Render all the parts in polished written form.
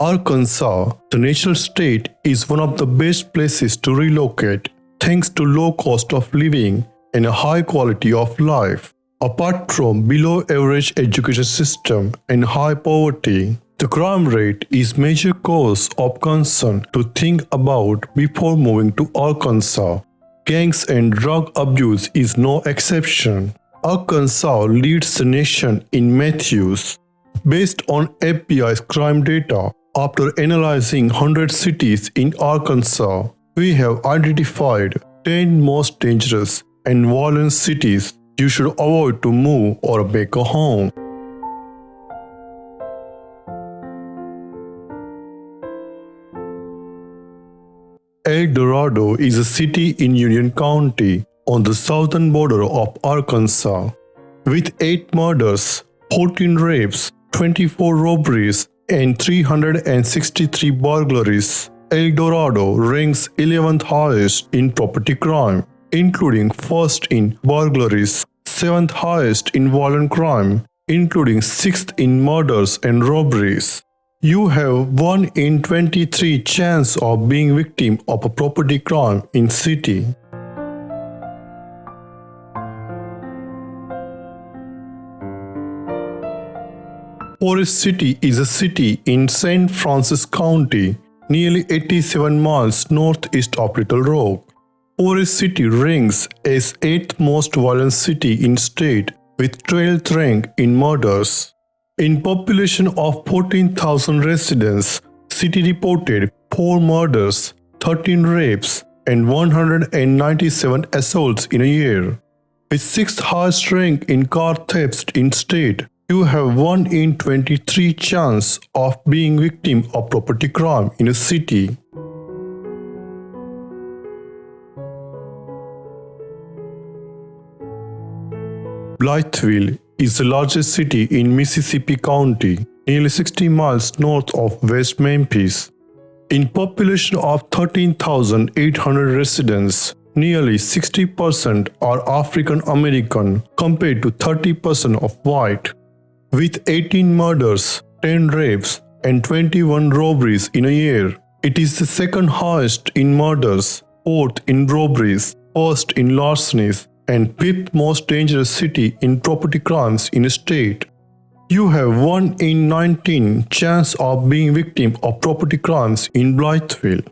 Arkansas, the national state, is one of the best places to relocate thanks to low cost of living and a high quality of life. Apart from below average education system and high poverty, the crime rate is major cause of concern to think about before moving to Arkansas. Gangs and drug abuse is no exception. Arkansas leads the nation in meth use. Based on FBI's crime data, after analyzing 100 cities in Arkansas, we have identified 10 most dangerous and violent cities you should avoid to move or make a home. El Dorado is a city in Union County on the southern border of Arkansas. With 8 murders, 14 rapes, 24 robberies, and 363 burglaries, El Dorado ranks 11th highest in property crime, including 1st in burglaries, 7th highest in violent crime, including 6th in murders and robberies. You have 1 in 23 chance of being victim of a property crime in city. Forrest City is a city in St. Francis County, nearly 87 miles northeast of Little Rock. Forrest City ranks as 8th most violent city in state with 12th rank in murders. In population of 14,000 residents, city reported 4 murders, 13 rapes, and 197 assaults in a year. With 6th highest rank in car thefts in state, you have 1 in 23 chance of being victim of property crime in a city. Blytheville is the largest city in Mississippi County, nearly 60 miles north of West Memphis. In population of 13,800 residents, nearly 60% are African American compared to 30% of white. With 18 murders, 10 rapes, and 21 robberies in a year, it is the 2nd highest in murders, 4th in robberies, 1st in larcenies, and 5th most dangerous city in property crimes in a state. You have 1 in 19 chance of being victim of property crimes in Blytheville.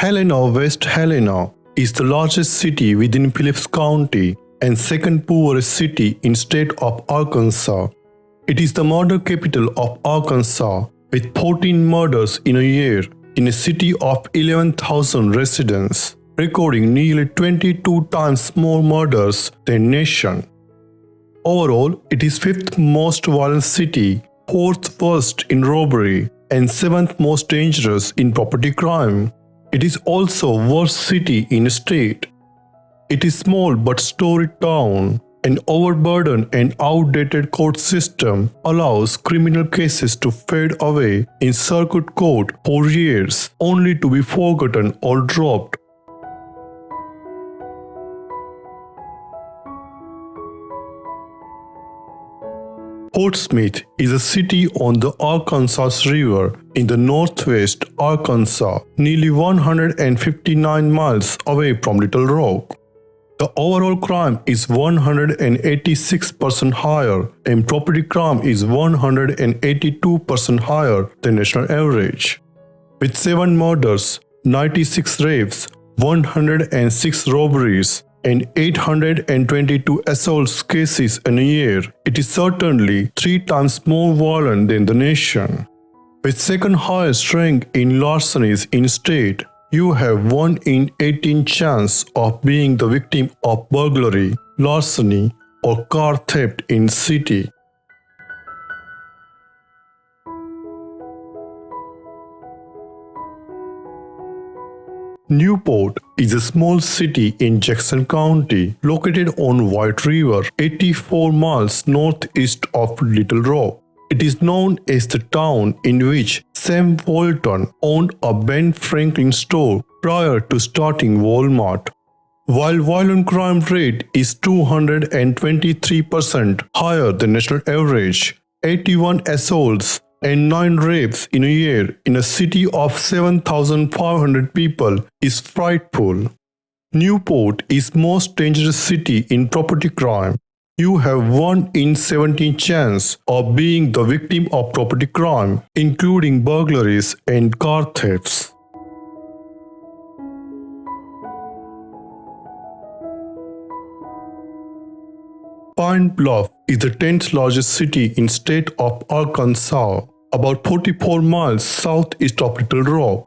Helena, West Helena is the largest city within Phillips County and 2nd poorest city in state of Arkansas. It is the murder capital of Arkansas with 14 murders in a year in a city of 11,000 residents, recording nearly 22 times more murders than nation. Overall, it is 5th most violent city, 4th worst in robbery, and 7th most dangerous in property crime. It is also worst city in a state. It is small but storied town. An overburdened and outdated court system allows criminal cases to fade away in circuit court for years, only to be forgotten or dropped. Fort Smith is a city on the Arkansas River in the northwest Arkansas, nearly 159 miles away from Little Rock. The overall crime is 186% higher and property crime is 182% higher than national average. With 7 murders, 96 rapes, 106 robberies, and 822 assault cases in a year, it is certainly 3 times more violent than the nation. With 2nd highest rank in larcenies in state, you have 1 in 18 chance of being the victim of burglary, larceny, or car theft in city. Newport is a small city in Jackson County located on White River, 84 miles northeast of Little Rock. It is known as the town in which Sam Walton owned a Ben Franklin store prior to starting Walmart. While violent crime rate is 223% higher than national average, 81 assaults and 9 rapes in a year in a city of 7,500 people is frightful. Newport is most dangerous city in property crime. You have 1 in 17 chance of being the victim of property crime, including burglaries and car thefts. Bluff is the 10th largest city in state of Arkansas, about 44 miles southeast of Little Rock.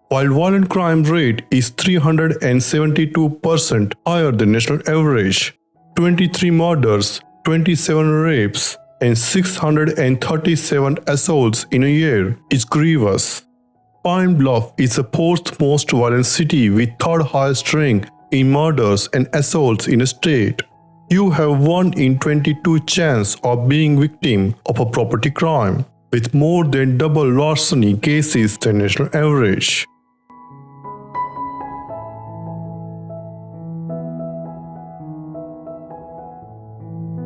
While violent crime rate is 372% higher than national average, 23 murders, 27 rapes, and 637 assaults in a year is grievous. Pine Bluff is the 4th most violent city with 3rd highest rank in murders and assaults in the state. You have 1 in 22 chance of being victim of a property crime, with more than double larceny cases than national average.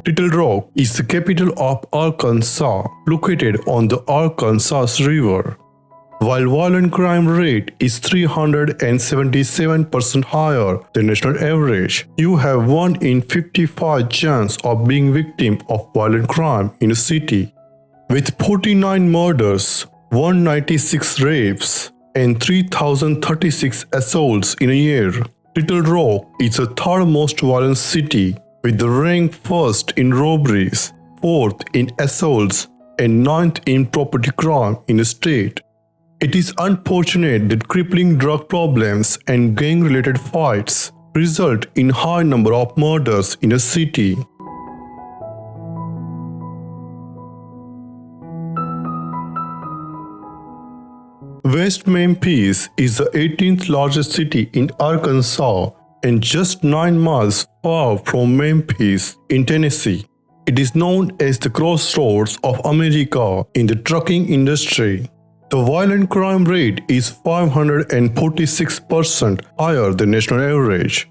Little Rock is the capital of Arkansas, located on the Arkansas River. While violent crime rate is 377% higher than national average, you have 1 in 55 chance of being victim of violent crime in a city. With 49 murders, 196 rapes, and 3,036 assaults in a year, Little Rock is the 3rd most violent city, with the rank 1st in robberies, 4th in assaults, and 9th in property crime in the state. It is unfortunate that crippling drug problems and gang-related fights result in high number of murders in a city. West Memphis is the 18th largest city in Arkansas and just 9 miles far from Memphis in Tennessee. It is known as the crossroads of America in the trucking industry. The violent crime rate is 546% higher than national average.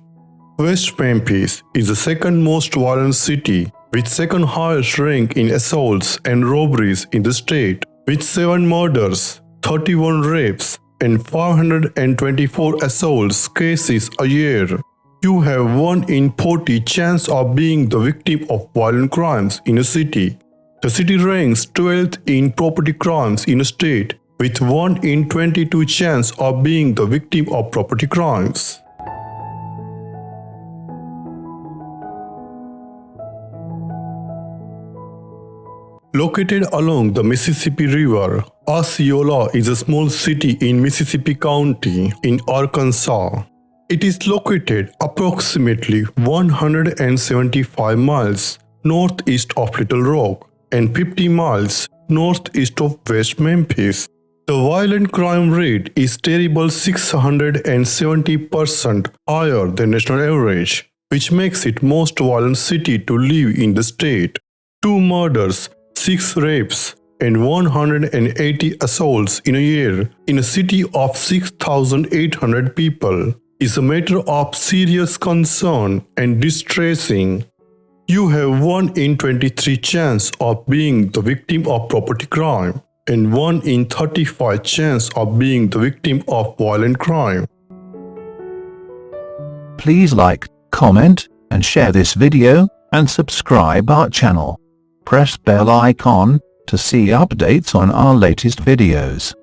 West Memphis is the 2nd most violent city, with 2nd highest rank in assaults and robberies in the state, with 7 murders, 31 rapes, and 524 assaults cases a year. You have 1 in 40 chance of being the victim of violent crimes in a city. The city ranks 12th in property crimes in a state, with 1 in 22 chance of being the victim of property crimes. Located along the Mississippi River, Osceola is a small city in Mississippi County in Arkansas. It is located approximately 175 miles northeast of Little Rock and 50 miles northeast of West Memphis. The violent crime rate is terrible 670% higher than national average, which makes it most violent city to live in the state. 2 murders, 6 rapes, and 180 assaults in a year in a city of 6,800 people is a matter of serious concern and distressing. You have 1 in 23 chance of being the victim of property crime and 1 in 35 chance of being the victim of violent crime. Please like, comment, and share this video, and subscribe our channel. Press bell icon to see updates on our latest videos.